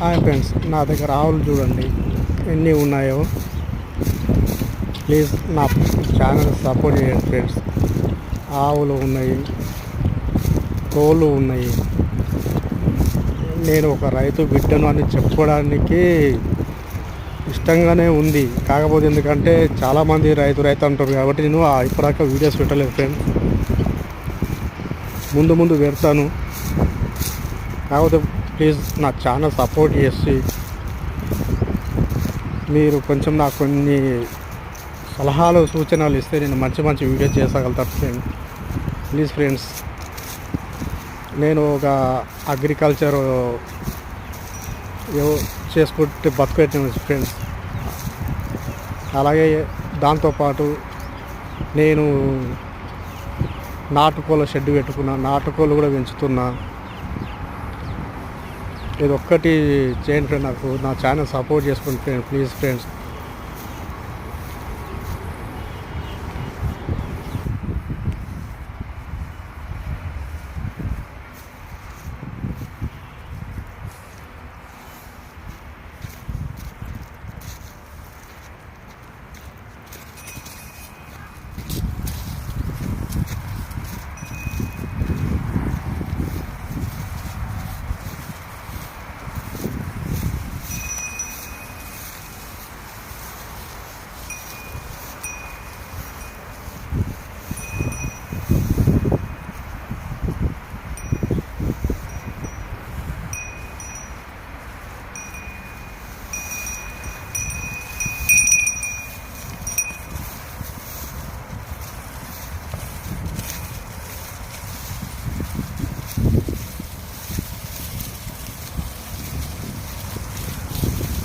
Hi friends, నా దగ్గర ఆవులు చూడండి ఎన్ని ఉన్నాయో. ప్లీజ్ నా ఛానల్ సపోర్ట్ చేయండి ఫ్రెండ్స్. ఆవులు ఉన్నాయి, కోళ్ళు ఉన్నాయి. నేను ఒక రైతు బిడ్డను అని చెప్పుకోవడానికి ఇష్టంగానే ఉంది. కాకపోతే ఎందుకంటే చాలామంది రైతు అంటారు కాబట్టి నేను ఇప్పటిదాకా వీడియోస్ పెట్టలేదు ఫ్రెండ్స్. ముందు పెడతాను. కాకపోతే ప్లీజ్ నా ఛానల్ సపోర్ట్ చేసి మీరు కొంచెం నాకు కొన్ని సలహాలు సూచనలు ఇస్తే నేను మంచి వీడియోస్ చేసగలుగుతాను ఫ్రెండ్. ప్లీజ్ ఫ్రెండ్స్, నేను ఒక అగ్రికల్చర్ చేసుకుంటే బతుకుతాను ఫ్రెండ్స్. అలాగే దాంతోపాటు నేను నాటుకోళ్ళ షెడ్ పెట్టుకున్నా, నాటుకోళ్ళు కూడా పెంచుతున్నా. ఇది ఒక్కటి చేయండి ఫ్రెండ్, నాకు నా ఛానల్ సపోర్ట్ చేసుకోండి ఫ్రెండ్. Please friends.